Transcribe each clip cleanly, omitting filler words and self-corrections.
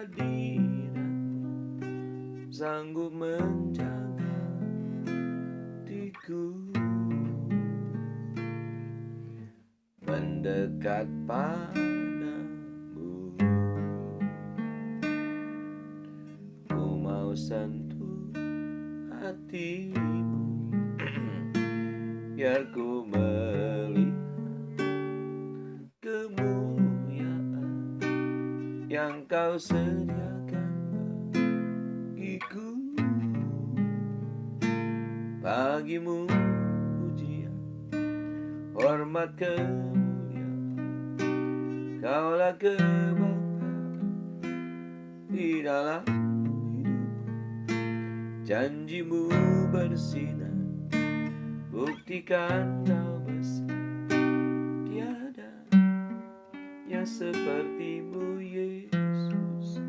hadirat sanggup menjaga hatiku. Mendekat padamu, ku mau sentuh hatimu, biar ku melihat kemuliaan yang kau sediakan bagiku. Bagimu pujian, hormat, kemuliaan, kaulah kebanggaan di dalam hidupku. Janjimu bersinar, buktikan kau besar. Tiada yang sepertimu, Yesus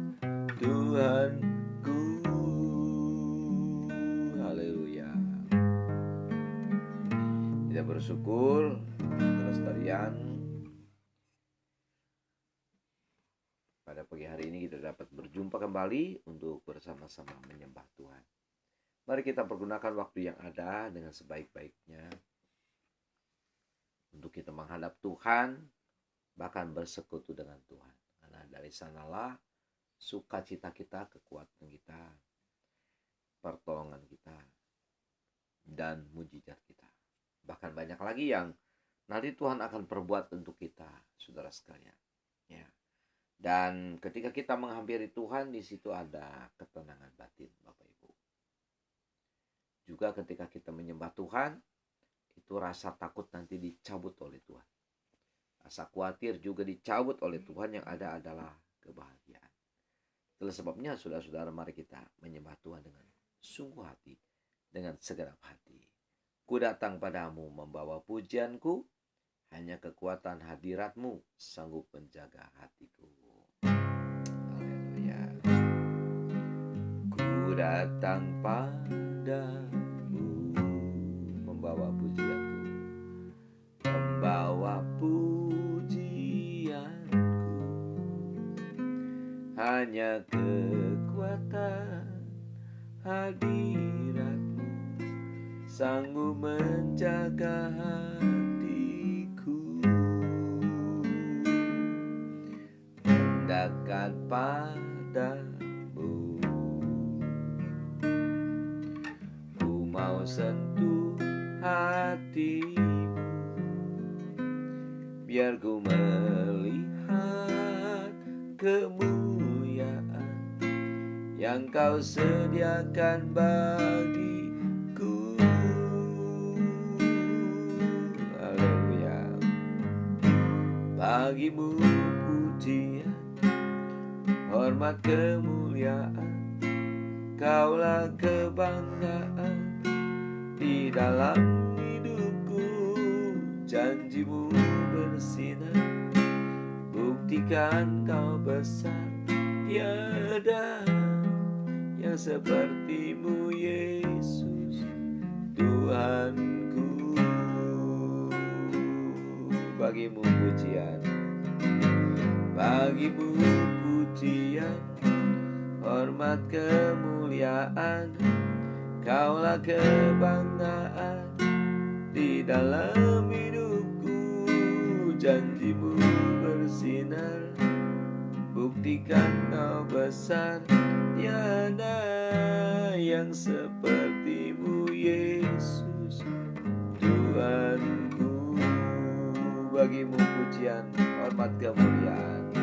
Tuhanku. Haleluya. Kita bersyukur atas tarian. Pada pagi hari ini kita dapat berjumpa kembali untuk bersama-sama menyembah Tuhan. Mari kita pergunakan waktu yang ada dengan sebaik-baiknya untuk kita menghadap Tuhan, bahkan bersekutu dengan Tuhan. Karena dari sanalah sukacita kita, kekuatan kita, pertolongan kita, dan mujizat kita. Bahkan banyak lagi yang nanti Tuhan akan perbuat untuk kita, saudara sekalian. Ya. Dan ketika kita menghampiri Tuhan, di situ ada ketenangan batin, Bapak Ibu. Juga ketika kita menyembah Tuhan, itu rasa takut nanti dicabut oleh Tuhan. Rasa khawatir juga dicabut oleh Tuhan, yang ada adalah kebahagiaan. Itulah sebabnya saudara-saudara, mari kita menyembah Tuhan dengan sungguh hati, dengan segenap hati. Ku datang padamu membawa pujianku, hanya kekuatan hadiratmu sanggup menjaga hatiku. Haleluya. Ku datang padamu membawa pujianku, membawa pujianku, hanya kekuatan hadiratmu sanggup menjaga hatiku. Mendekat padamu, ku mau sentuh hatimu, biar ku melihat kemuliaan yang kau sediakan bagiku. Haleluya. Bagimu pujian, hormat, kemuliaan, kaulah kebanggaan di dalam hidupku. Janjimu bersinar, buktikan kau besar. Tiada yang sepertimu, Yesus Tuhanku. Bagimu pujian, bagimu pujian, hormat, kemuliaan, kaulah kebanggaan di dalam hidupku. Janjimu bersinar, buktikan kau besar. Tiada yang sepertimu, Yesus Tuhanku. Bagimu pujian, hormat, kemuliaan,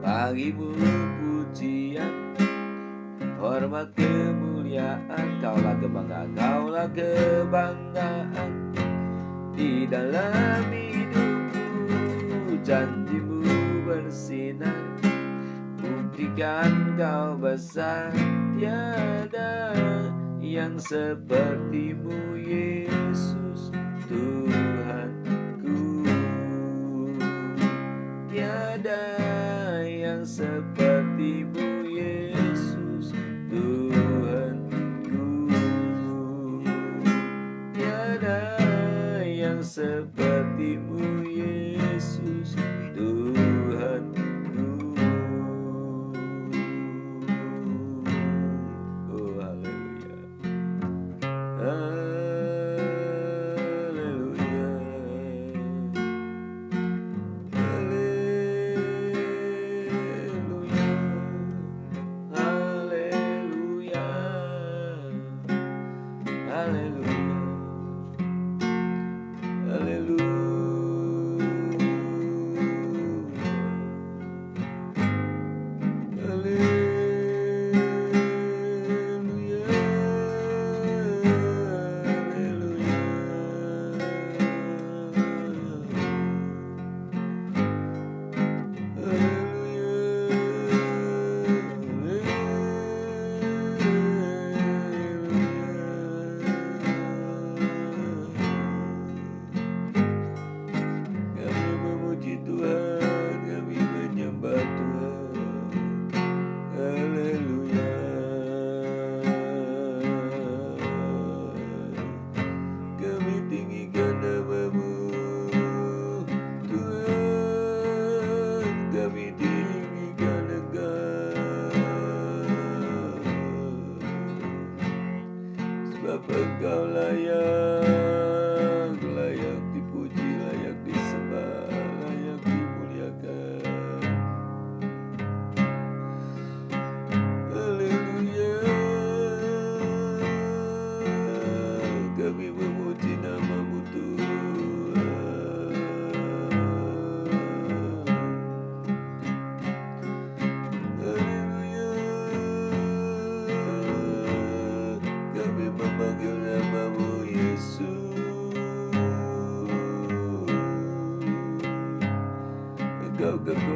bagimu pujian, hormat, kemuliaan, kaulah kebanggaan, kaulah kebanggaan di dalam hidupku. Janjimu bersinar, buktikan kau besar. Tiada yang sepertimu, Yesus Tuhanku. Tiada yang sepertimu, Yesus Tuhanku. Tiada yang sepertimu, Yesus Tuhanku.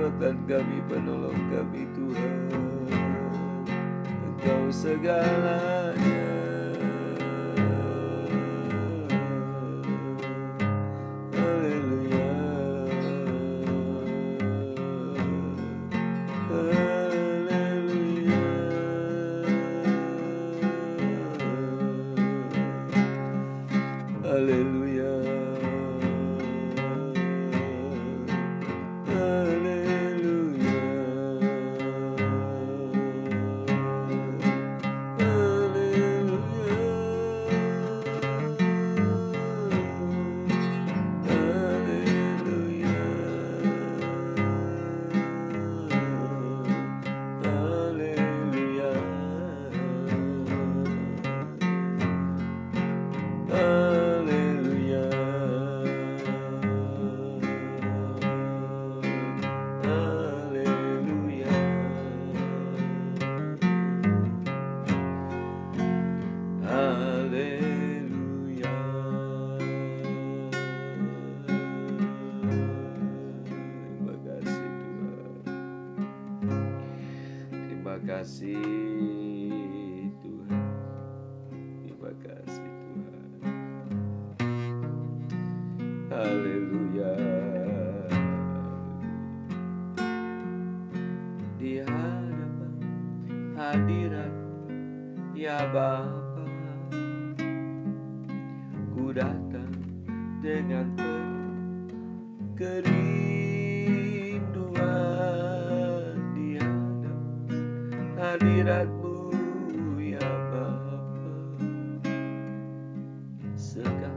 kekuatan kami, penolong kami Tuhan. Engkau segalanya. Haleluya. Haleluya. Haleluya. Terima kasih Tuhan. Terima kasih Tuhan. Haleluya. Di hadapan hadirat ya Bapa, ku datang dengan kerinduan di hadapan hadirat-Mu ya Bapa. Segala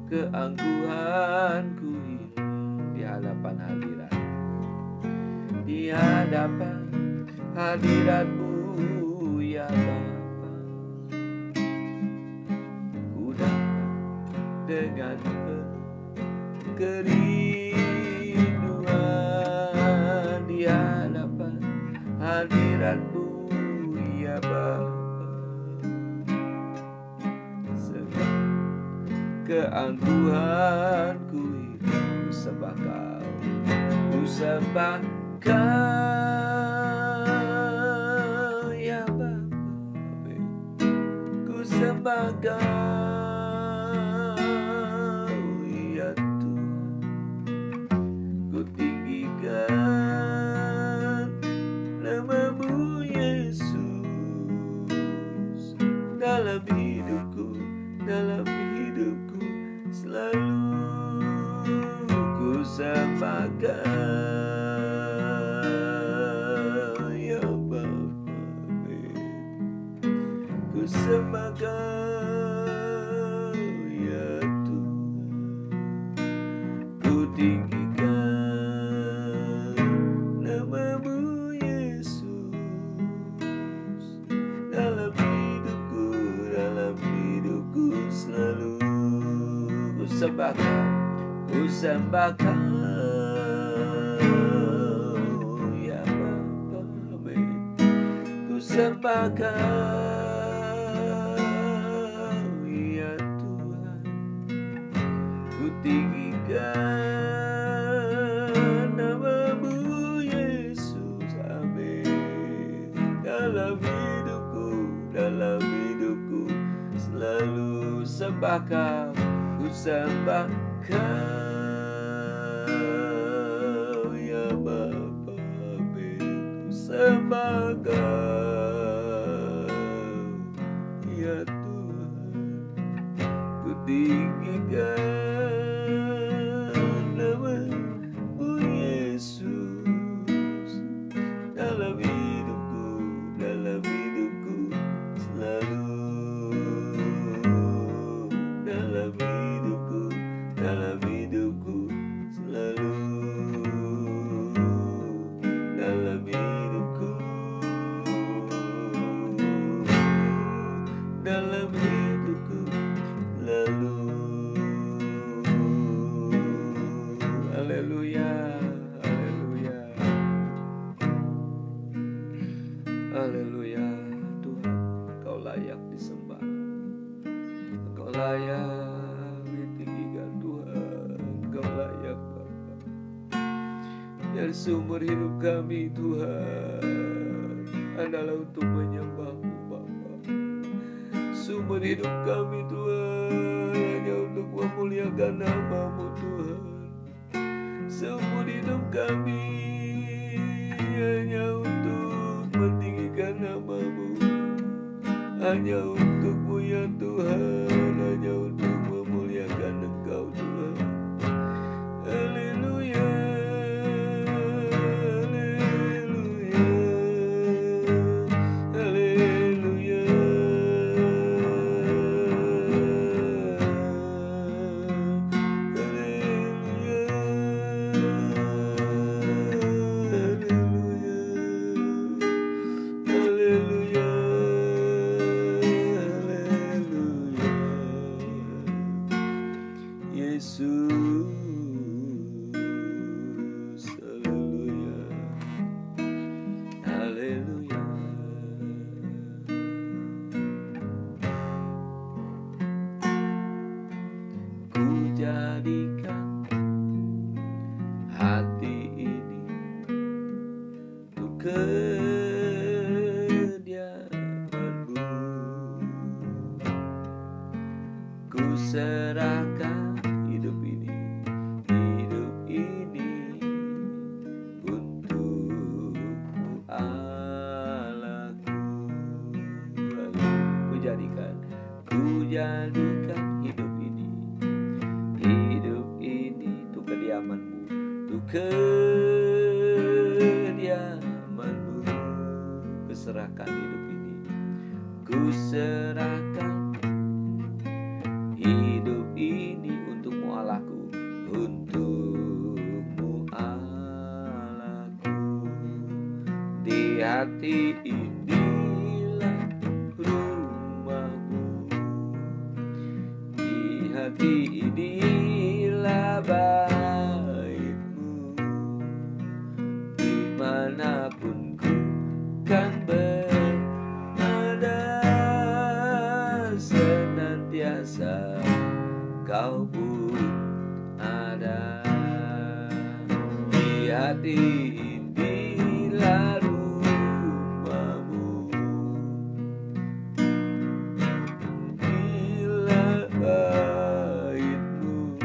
keangkuhanku di hadapan hadirat, di hadapan hadirat-Mu ya Bapa. Ku datang dengan kerinduan di hadapan hadirat-Mu ya Bapa. Segala keangkuhanku itu sembah Kau, ku sembah Kau ya Bapa. Ku sembah Kau ya Tuhan. Ku tinggikan nama-Mu Yesus dalam hidupku, dalam hidupku selalu. Ku sembah Kau ya Bapa. Ku sembah Kau ya Tuhan. Ku tinggikan nama-Mu Yesus dalam hidupku, dalam hidupku selalu. Ku sembah Kau, ku sembah Kau ya Bapa. Ku sembah Kau ya Tuhan. Ku tinggikan nama-Mu Yesus, amin. Dalam hidupku selalu sembah Kau, ku sembah Kau ya Bapa. Ku sembah Kau ya Tuhan. Ku tinggikan nama-Mu Yesus dalam hidupku, dalam hidupku selalu. Dalam hidupku, dalam hidupku selalu. Dalam hidupku, dalam hidupku lalu. Haleluya, haleluya, haleluya. Tuhan, Kau layak disembah, Kau layak ditinggikan Tuhan, Kau layak Bapa. Dari Sumber hidup kami Tuhan adalah untuk menyembah-Mu Bapa. Sumber hidup kami Tuhan hanya untuk memuliakan nama-Mu Tuhan. Sumber hidup kami hanya untuk meninggikan nama-Mu, hanya untuk-Mu ya Tuhan, hanya untuk memuliakan Engkau Tuhan. Haleluya, haleluya, haleluya, haleluya, Yesus, haleluya, haleluya. Ku jadikan hati ini untuk kediaman-Mu. Ku serahkan hidup ini untuk-Mu Allahku. Ku jadikan hidup ini untuk kediaman-Mu, untuk kediaman-Mu. Kuserahkan hidup ini, kuserahkan hidup ini untuk-Mu Allahku, untuk-Mu Allahku. Di hati inilah rumah-Mu, di hati inilah bait-Mu. Dimanapun ku kan berada, senantiasa Kau pun ada. Di hati inilah rumah-Mu, inilah bait-Mu.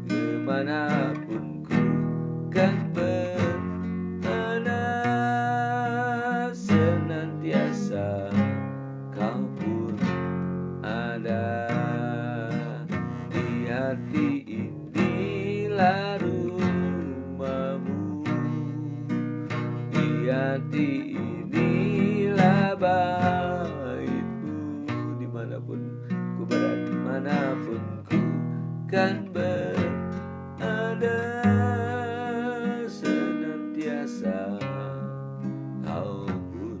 Kemanapun ku kan berada, senantiasa Kau pun ada. Di hati inilah rumah-Mu, di hati inilah bait-Mu. Dimanapun ku berada, dimanapun ku kan berada, senantiasa Kau pun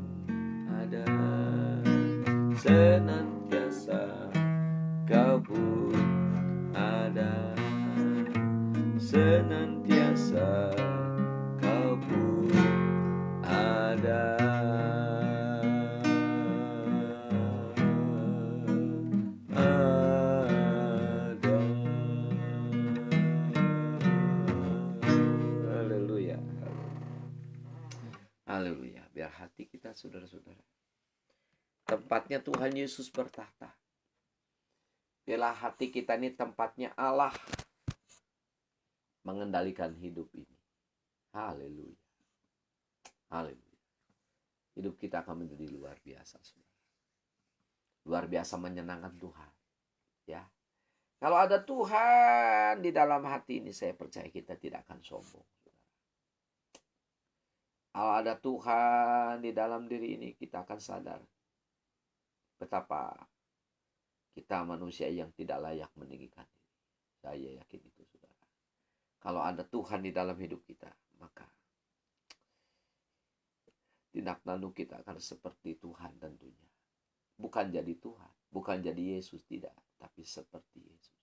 ada. Senantiasa Kau pun ada, senantiasa Kau pun ada. Haleluya, haleluya. Biar hati kita, saudara-saudara, tempatnya Tuhan Yesus bertahta. Biarlah hati kita ini tempatnya Allah mengendalikan hidup ini. Haleluya, haleluya. Hidup kita akan menjadi luar biasa, saudara. Luar biasa menyenangkan Tuhan. Ya, kalau ada Tuhan di dalam hati ini, saya percaya kita tidak akan sombong. Kalau ada Tuhan di dalam diri ini, kita akan sadar betapa kita manusia yang tidak layak meninggikan diri. Saya yakin itu, saudara. Kalau ada Tuhan di dalam hidup kita, maka tindak tanduk kita akan seperti Tuhan tentunya. Bukan jadi Tuhan, bukan jadi Yesus, tidak. Tapi seperti Yesus.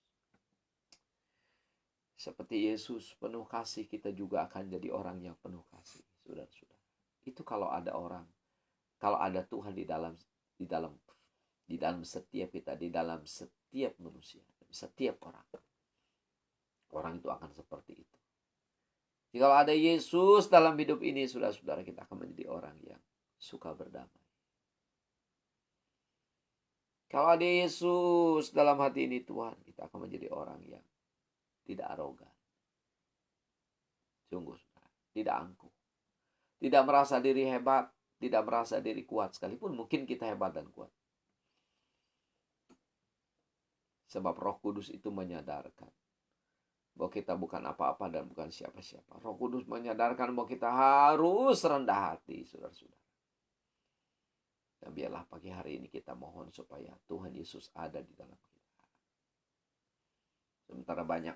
Seperti Yesus penuh kasih, kita juga akan jadi orang yang penuh kasih, saudara-saudara. Itu kalau ada orang, kalau ada Tuhan di dalam setiap kita, di dalam setiap manusia, setiap orang. Orang itu akan seperti itu. Jika ada Yesus dalam hidup ini, saudara-saudara, kita akan menjadi orang yang suka berdamai. Kalau ada Yesus dalam hati ini Tuhan, kita akan menjadi orang yang tidak arogan. Sungguh, saudara, tidak angkuh. Tidak merasa diri hebat, tidak merasa diri kuat. Sekalipun mungkin kita hebat dan kuat. Sebab Roh Kudus itu menyadarkan bahwa kita bukan apa-apa dan bukan siapa-siapa. Roh Kudus menyadarkan bahwa kita harus rendah hati, saudara-saudara. Dan biarlah pagi hari ini kita mohon supaya Tuhan Yesus ada di dalam kita. Sementara banyak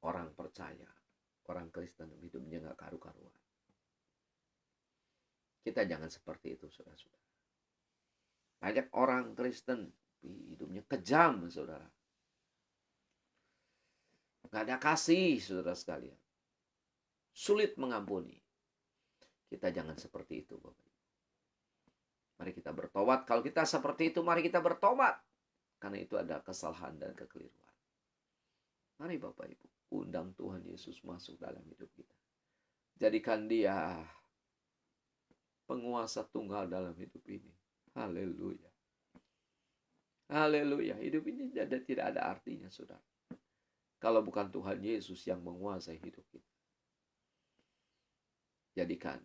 orang percaya, orang Kristen hidupnya gak karu-karuan. Kita jangan seperti itu, saudara-saudara. Banyak orang Kristen hidupnya kejam, saudara. Gak ada kasih, saudara sekalian. Sulit mengampuni. Kita jangan seperti itu, Bapak. Mari kita bertobat. Kalau kita seperti itu, mari kita bertobat. Karena itu ada kesalahan dan kekeliruan. Mari Bapak Ibu, undang Tuhan Yesus masuk dalam hidup kita. Jadikan Dia penguasa tunggal dalam hidup ini. Haleluya. Haleluya. Hidup ini tidak ada artinya, saudara, kalau bukan Tuhan Yesus yang menguasai hidup kita. Jadikan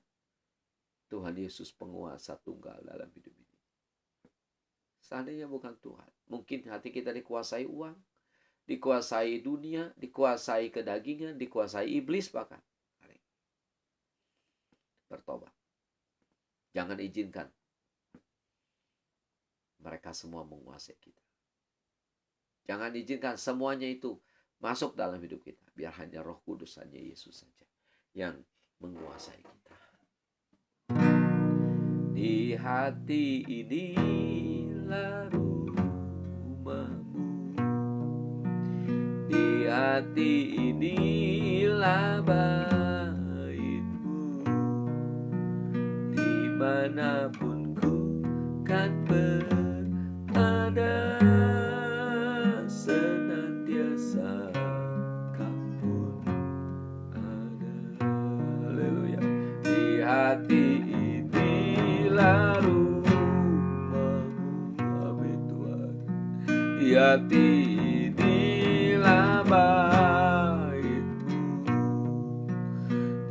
Tuhan Yesus penguasa tunggal dalam hidup ini. Seandainya bukan Tuhan, mungkin hati kita dikuasai uang, dikuasai dunia, dikuasai kedagingan, dikuasai iblis bahkan. Mari bertobat. Jangan izinkan mereka semua menguasai kita. Jangan izinkan semuanya itu masuk dalam hidup kita. Biar hanya Roh Kudus, hanya Yesus saja yang menguasai kita. Di hati inilah rumahmu, di hati inilah baitmu, dimanapun ku kan berada, senantiasa kau pun ada. Haleluya. Di hati di hati inilah baitmu,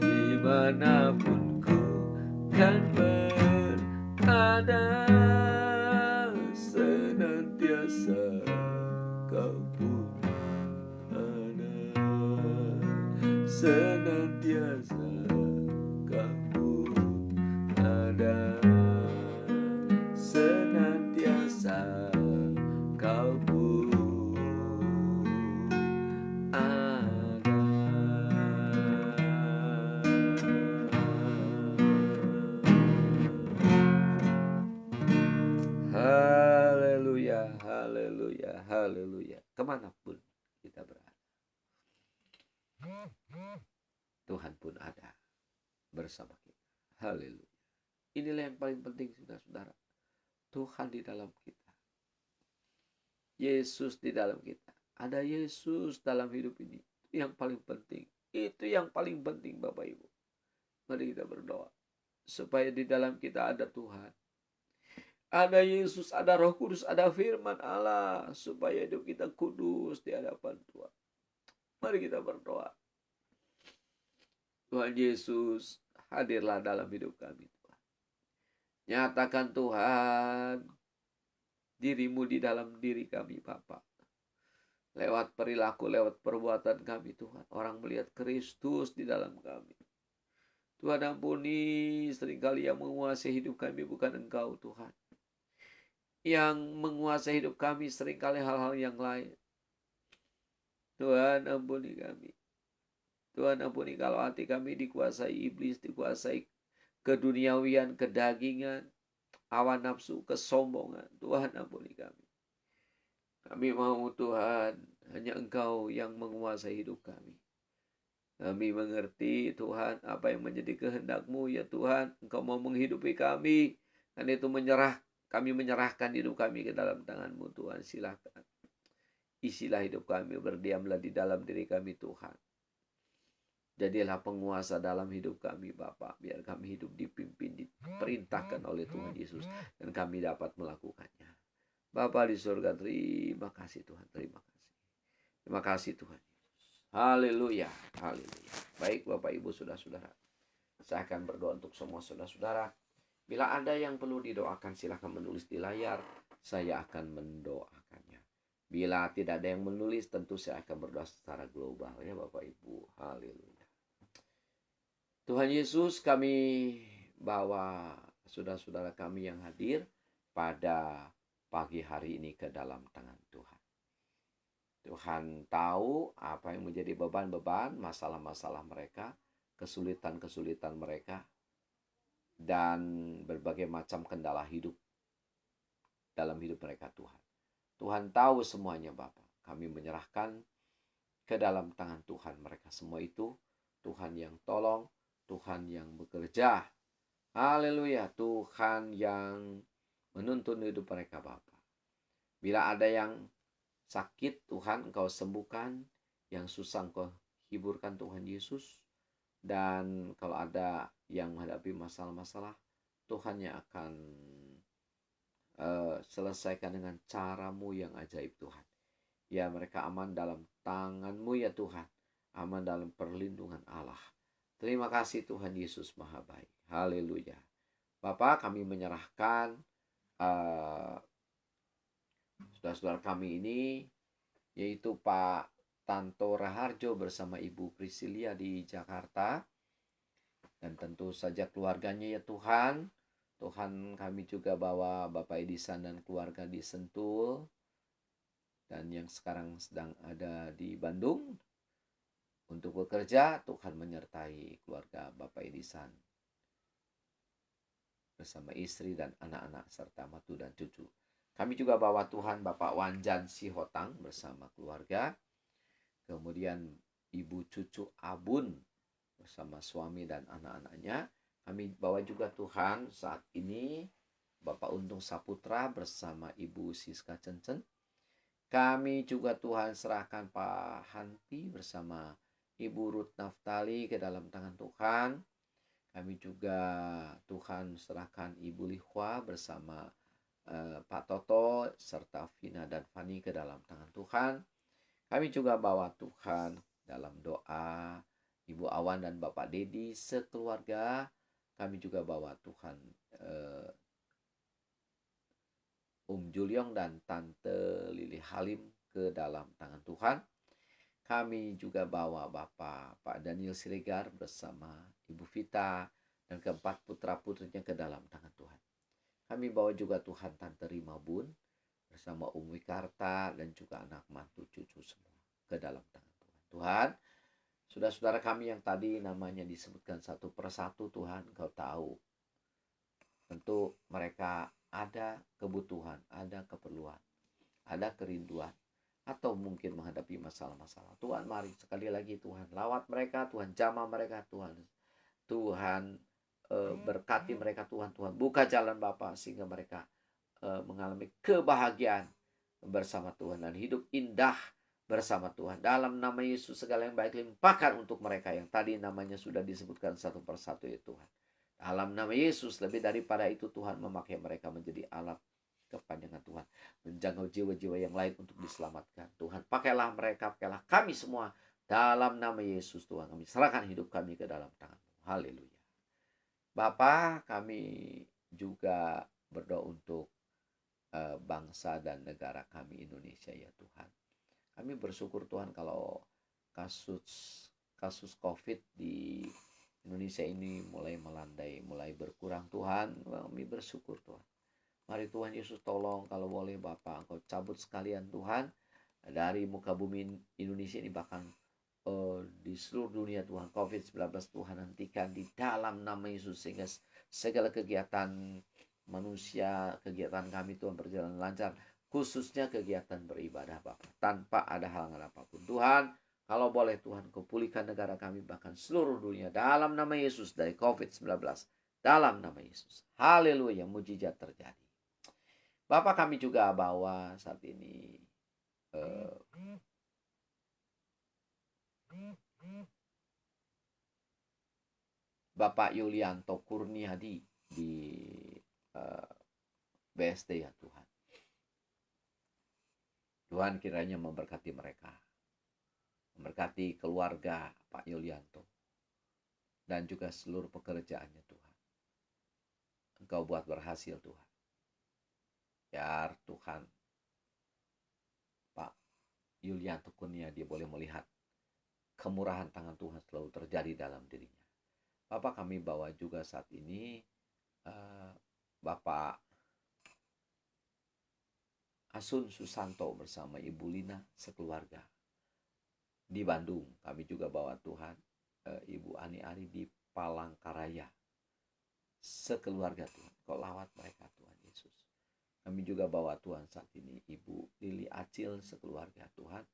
dimanapun ku kan berada, senantiasa kau pun ada, senantiasa kau pun ada, senantiasa kau pun ada. Haleluya, haleluya, haleluya. Kemanapun kita berada, Tuhan pun ada bersama kita. Haleluya. Inilah yang paling penting, saudara-saudara. Tuhan di dalam kita. Yesus di dalam kita. Ada Yesus dalam hidup ini. Itu yang paling penting. Itu yang paling penting, Bapak Ibu. Mari kita berdoa supaya di dalam kita ada Tuhan. Ada Yesus, ada Roh Kudus, ada firman Allah, supaya hidup kita kudus di hadapan Tuhan. Mari kita berdoa. Tuhan Yesus, hadirlah dalam hidup kami, Tuhan. Nyatakan Tuhan dirimu di dalam diri kami, Bapa. Lewat perilaku, lewat perbuatan kami, Tuhan. Orang melihat Kristus di dalam kami. Tuhan ampuni, seringkali yang menguasai hidup kami bukan Engkau, Tuhan. Yang menguasai hidup kami seringkali hal-hal yang lain. Tuhan ampuni kami. Tuhan ampuni kalau hati kami dikuasai iblis, dikuasai keduniawian, kedagingan, hawa nafsu, kesombongan. Tuhan ampuni kami. Kami mau Tuhan, hanya Engkau yang menguasai hidup kami. Kami mengerti Tuhan apa yang menjadi kehendak-Mu ya Tuhan. Engkau mau menghidupi kami. Dan itu kami menyerahkan hidup kami ke dalam tangan-Mu Tuhan. Silakan. Isilah hidup kami, berdiamlah di dalam diri kami Tuhan. Jadilah penguasa dalam hidup kami Bapa. Biar kami hidup dipimpin, diperintahkan oleh Tuhan Yesus. Dan kami dapat melakukannya. Bapa di surga, terima kasih Tuhan. Terima kasih. Terima kasih Tuhan. Haleluya. Haleluya. Baik Bapak Ibu saudara-saudara. Saya akan berdoa untuk semua saudara-saudara. Bila ada yang perlu didoakan silahkan menulis di layar. Saya akan mendoakannya. Bila tidak ada yang menulis tentu saya akan berdoa secara global ya Bapak Ibu. Haleluya. Tuhan Yesus, kami bawa saudara-saudara kami yang hadir pada pagi hari ini ke dalam tangan Tuhan. Tuhan tahu apa yang menjadi beban-beban, masalah-masalah mereka, kesulitan-kesulitan mereka, dan berbagai macam kendala hidup dalam hidup mereka Tuhan. Tuhan tahu semuanya Bapa. Kami menyerahkan ke dalam tangan Tuhan mereka semua itu. Tuhan yang tolong, Tuhan yang bekerja. Haleluya, Tuhan yang menuntun hidup mereka Bapa. Bila ada yang sakit, Tuhan Engkau sembuhkan. Yang susah Engkau hiburkan Tuhan Yesus. Dan kalau ada yang menghadapi masalah-masalah, Tuhan yang akan selesaikan dengan cara-Mu yang ajaib Tuhan. Ya, mereka aman dalam tangan-Mu ya Tuhan. Aman dalam perlindungan Allah. Terima kasih Tuhan Yesus Maha Baik. Haleluya. Bapak, kami menyerahkan saudara-saudara kami ini, yaitu Pak Tanto Raharjo bersama Ibu Priscilia di Jakarta. Dan tentu saja keluarganya ya Tuhan. Tuhan, kami juga bawa Bapak Edisan dan keluarga di Sentul. Dan yang sekarang sedang ada di Bandung. Untuk bekerja, Tuhan menyertai keluarga Bapak Edisan. Bersama istri dan anak-anak serta matu dan cucu. Kami juga bawa Tuhan Bapak Wanjan Sihotang bersama keluarga. Kemudian Ibu Cucu Abun bersama suami dan anak-anaknya. Kami bawa juga Tuhan saat ini Bapak Untung Saputra bersama Ibu Siska Cencen. Kami juga Tuhan serahkan Pak Hanti bersama Ibu Ruth Naftali ke dalam tangan Tuhan. Kami juga Tuhan serahkan Ibu Lihwa bersama Pak Toto serta Vina dan Fani ke dalam tangan Tuhan. Kami juga bawa Tuhan dalam doa Ibu Awan dan Bapak Dedi sekeluarga. Kami juga bawa Tuhan Juliong dan Tante Lili Halim ke dalam tangan Tuhan. Kami juga bawa Bapak Pak Daniel Siregar bersama Ibu Vita dan keempat putra-putrinya ke dalam tangan Tuhan. Kami bawa juga Tuhan Tante Rima Bun bersama Umi Karta dan juga anak mantu cucu semua ke dalam tangan Tuhan. Tuhan, saudara-saudara kami yang tadi namanya disebutkan satu persatu Tuhan, Engkau tahu. Tentu mereka ada kebutuhan, ada keperluan, ada kerinduan, atau mungkin menghadapi masalah-masalah. Tuhan, mari sekali lagi Tuhan lawat mereka, Tuhan jamah mereka, Tuhan berkati mereka Tuhan. Buka jalan Bapa sehingga mereka mengalami kebahagiaan bersama Tuhan dan hidup indah bersama Tuhan. Dalam nama Yesus segala yang baik limpahkan untuk mereka yang tadi namanya sudah disebutkan satu persatu ya Tuhan. Dalam nama Yesus, lebih daripada itu Tuhan memakai mereka menjadi alat kepanjangan Tuhan, menjangkau jiwa-jiwa yang lain untuk diselamatkan. Tuhan, pakailah mereka, pakailah kami semua dalam nama Yesus Tuhan. Kami serahkan hidup kami ke dalam tangan-Mu. Haleluya. Bapa, kami juga berdoa untuk bangsa dan negara kami Indonesia ya Tuhan. Kami bersyukur Tuhan kalau kasus COVID di Indonesia ini mulai melandai, mulai berkurang Tuhan. Kami bersyukur Tuhan. Mari Tuhan Yesus tolong kalau boleh Bapa Engkau cabut sekalian Tuhan dari muka bumi Indonesia ini, bahkan di seluruh dunia Tuhan COVID-19 Tuhan hentikan di dalam nama Yesus sehingga segala kegiatan manusia, kegiatan kami Tuhan berjalan lancar, khususnya kegiatan beribadah Bapa tanpa ada halangan apapun. Tuhan, kalau boleh Tuhan Kau pulihkan negara kami bahkan seluruh dunia dalam nama Yesus dari COVID-19 dalam nama Yesus. Haleluya, mujizat terjadi. Bapak, kami juga bawa saat ini Bapak Yulianto Kurniadi di BSD ya Tuhan. Tuhan kiranya memberkati mereka, memberkati keluarga Pak Yulianto, dan juga seluruh pekerjaannya Tuhan. Engkau buat berhasil Tuhan. Biar Tuhan Pak Yulianto Kurniadi boleh melihat kemurahan tangan Tuhan selalu terjadi dalam dirinya. Bapak, kami bawa juga saat ini Bapak Asun Susanto bersama Ibu Lina sekeluarga di Bandung. Kami juga bawa Tuhan Ibu Ani Ari di Palangkaraya sekeluarga Tuhan. Kau lawat mereka Tuhan Yesus. Kami juga bawa Tuhan saat ini Ibu Lili Acil sekeluarga Tuhan.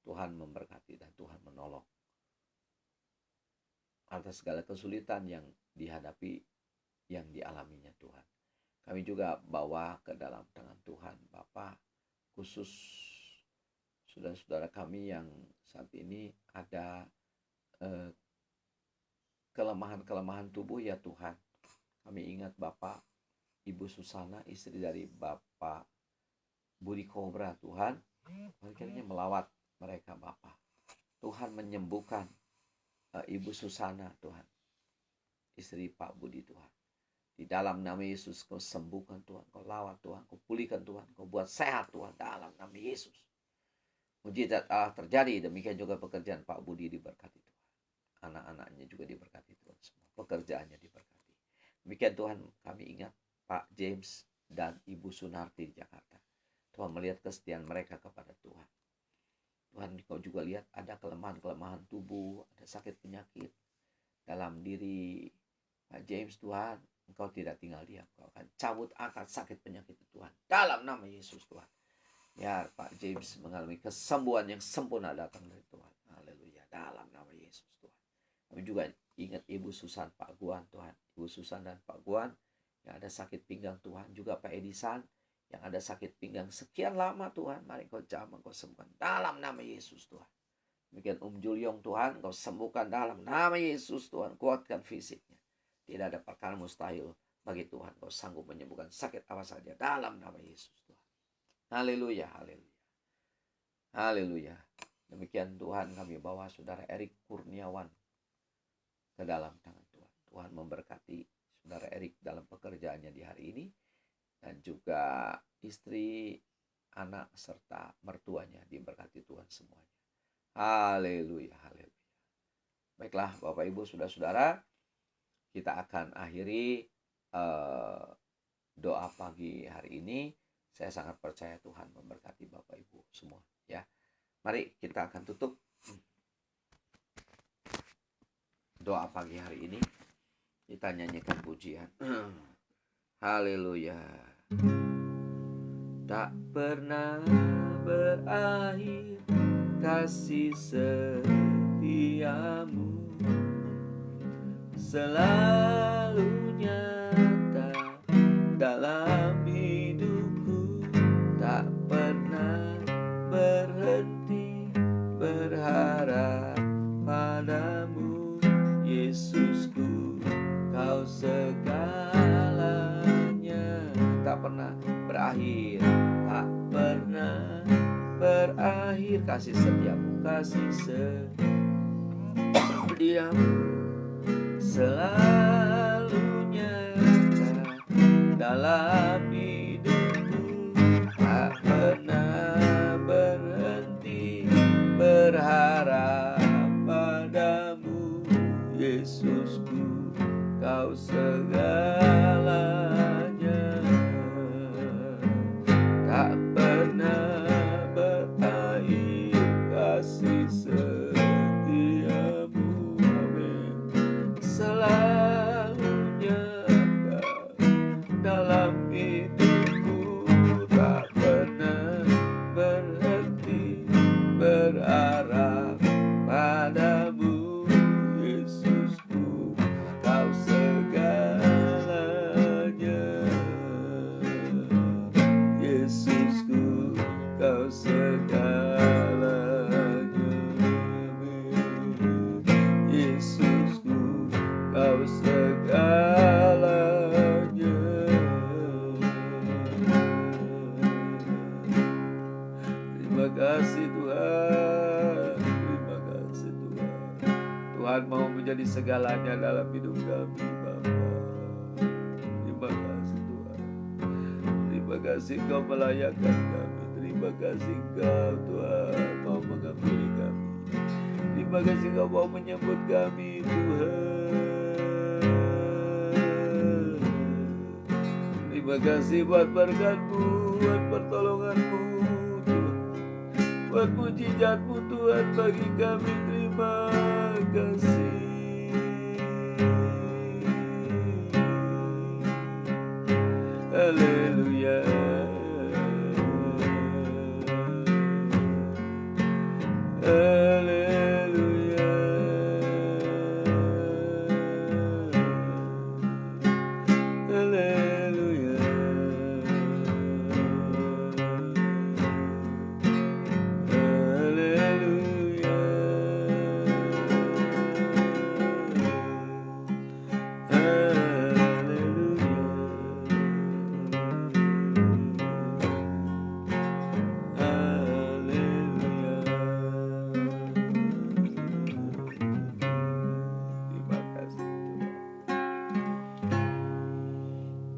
Tuhan memberkati dan Tuhan menolong atas segala kesulitan yang dihadapi, yang dialaminya Tuhan. Kami juga bawa ke dalam tangan Tuhan Bapa, khusus saudara-saudara kami yang saat ini ada kelemahan-kelemahan tubuh ya Tuhan. Kami ingat Bapak Ibu Susana, istri dari Bapak Budi Kobra Tuhan. Akhirnya melawat mereka Bapak. Tuhan menyembuhkan Ibu Susana Tuhan, istri Pak Budi Tuhan. Di dalam nama Yesus kau sembuhkan Tuhan, kau lawat Tuhan, kau pulihkan Tuhan, kau buat sehat Tuhan dalam nama Yesus. Mujizat Allah terjadi, demikian juga pekerjaan Pak Budi diberkati Tuhan. Anak-anaknya juga diberkati Tuhan semua, pekerjaannya diberkati. Demikian Tuhan, kami ingat Pak James dan Ibu Sunarti di Jakarta. Tuhan melihat kesetiaan mereka kepada Tuhan. Tuhan, kau juga lihat ada kelemahan-kelemahan tubuh, ada sakit penyakit dalam diri Pak James Tuhan. Engkau tidak tinggal diam, Engkau akan cabut angkat sakit penyakit itu Tuhan. Dalam nama Yesus Tuhan. Biar Pak James mengalami kesembuhan yang sempurna datang dari Tuhan. Haleluya. Dalam nama Yesus Tuhan. Kami juga ingat Ibu Susan, Pak Guan Tuhan. Ibu Susan dan Pak Guan yang ada sakit pinggang Tuhan. Juga Pak Edisan yang ada sakit pinggang sekian lama Tuhan. Mari kau jamah, kau sembuhkan dalam nama Yesus Tuhan. Demikian Juliong Tuhan, kau sembuhkan dalam nama Yesus Tuhan. Kuatkan fisiknya. Tidak ada perkara mustahil bagi Tuhan. Kau sanggup menyembuhkan sakit apa saja dalam nama Yesus Tuhan. Haleluya, haleluya. Haleluya. Demikian Tuhan, kami bawa saudara Erik Kurniawan ke dalam tangan Tuhan. Tuhan memberkati saudara Erik dalam pekerjaannya di hari ini. Dan juga istri, anak, serta mertuanya diberkati Tuhan semuanya. Haleluya, haleluya. Baiklah Bapak Ibu, saudara-saudara, kita akan akhiri doa pagi hari ini. Saya sangat percaya Tuhan memberkati Bapak Ibu semua ya. Mari kita akan tutup doa pagi hari ini. Kita nyanyikan pujian. Haleluya. Tak pernah berakhir kasih setiamu, selalu nyata dalam hidupku. Tak pernah berhenti berharap padamu, Yesusku, kau segalanya. Tak pernah berakhir, tak pernah berakhir kasih setiamu, kasih setiamu, selalu nyata dalam hidupku. Tak pernah berhenti berharap padamu, Yesusku, kau segalanya. Tak pernah berakhir kasih setiamu, amin. Selalu nyata dalam hidupku. Tak pernah berhenti berharap padamu, Yesusku, kau segalanya. segalanya. Terima kasih Tuhan, terima kasih Tuhan. Tuhan mau menjadi segalanya dalam hidup kami Bapa. Terima kasih Tuhan. Terima kasih Engkau melayakkan kami. Terima kasih Engkau Tuhan mau mengampuni kami. Terima kasih Engkau mau menyambut kami Tuhan. Terima kasih buat berkat-Mu, buat pertolongan-Mu Tuhan, buat mujizat-Mu Tuhan bagi kami. Terima kasih. Haleluya. Haleluya. Haleluya. Haleluya.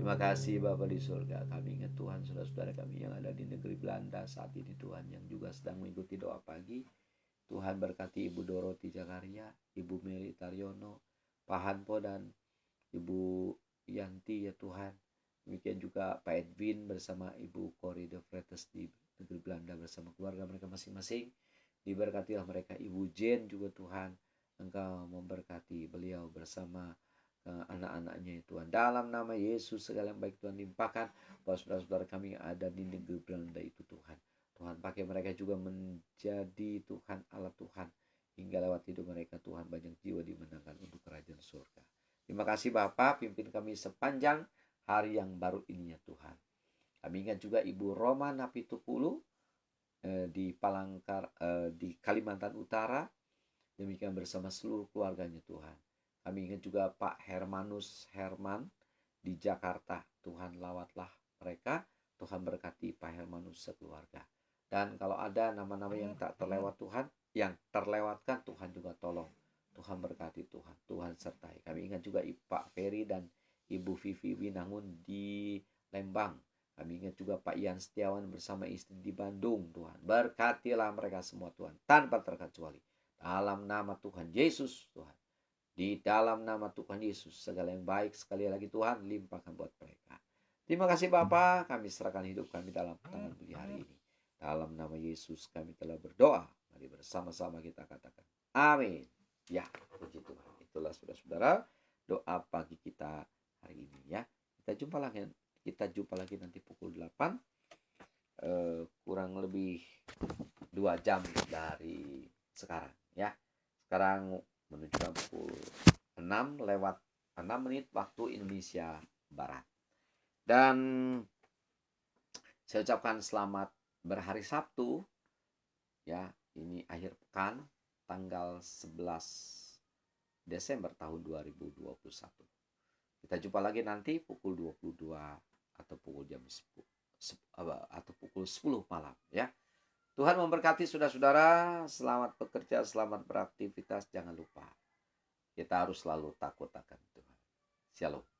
Terima kasih Bapa di surga. Kami ingat Tuhan saudara-saudara kami yang ada di negeri Belanda saat ini Tuhan, yang juga sedang mengikuti doa pagi. Tuhan berkati Ibu Doroti Jakaria, Ibu Mary Taryono, Pak Hanpo dan Ibu Yanti ya Tuhan. Demikian juga Pak Edwin bersama Ibu Corrie de Vretes di negeri Belanda bersama keluarga mereka masing-masing. Diberkatilah mereka. Ibu Jane juga Tuhan, Engkau memberkati beliau bersama anak-anaknya ya Tuhan. Dalam nama Yesus segala yang baik Tuhan limpahkan buat saudara-saudara kami yang ada di negeri Belanda itu Tuhan. Tuhan pakai mereka juga menjadi Tuhan Allah Tuhan, hingga lewat hidup mereka Tuhan banyak jiwa dimenangkan untuk kerajaan surga. Terima kasih Bapa, pimpin kami sepanjang hari yang baru ini ya Tuhan. Kami ingat juga Ibu Roma Napitupulu di Palangkar di Kalimantan Utara. Demikian bersama seluruh keluarganya Tuhan. Kami ingat juga Pak Hermanus Herman di Jakarta. Tuhan lawatlah mereka. Tuhan berkati Pak Hermanus sekeluarga. Dan kalau ada nama-nama yang tak terlewat Tuhan, yang terlewatkan Tuhan juga tolong. Tuhan berkati Tuhan. Tuhan sertai. Kami ingat juga Pak Ferry dan Ibu Vivi Winangun di Lembang. Kami ingat juga Pak Ian Setiawan bersama istri di Bandung Tuhan. Berkatilah mereka semua Tuhan. Tanpa terkecuali. Dalam nama Tuhan Yesus Tuhan. Di dalam nama Tuhan Yesus, segala yang baik sekali lagi Tuhan limpahkan buat mereka. Terima kasih Bapa, kami serahkan hidup kami dalam tangan Beli hari ini. Dalam nama Yesus kami telah berdoa. Mari bersama-sama kita katakan amin. Ya, puji Tuhan. Itulah saudara-saudara doa pagi kita hari ini ya. Kita jumpa lagi nanti pukul 8. Kurang lebih 2 jam dari sekarang ya. Sekarang menunjukkan pukul 6 lewat 6 menit waktu Indonesia Barat. Dan saya ucapkan selamat berhari Sabtu ya. Ini akhir pekan tanggal 11 Desember tahun 2021. Kita jumpa lagi nanti pukul 22 atau pukul jam 10 atau pukul 10 malam ya. Tuhan memberkati saudara-saudara, selamat bekerja, selamat beraktivitas, jangan lupa kita harus selalu takut akan Tuhan. Shalom.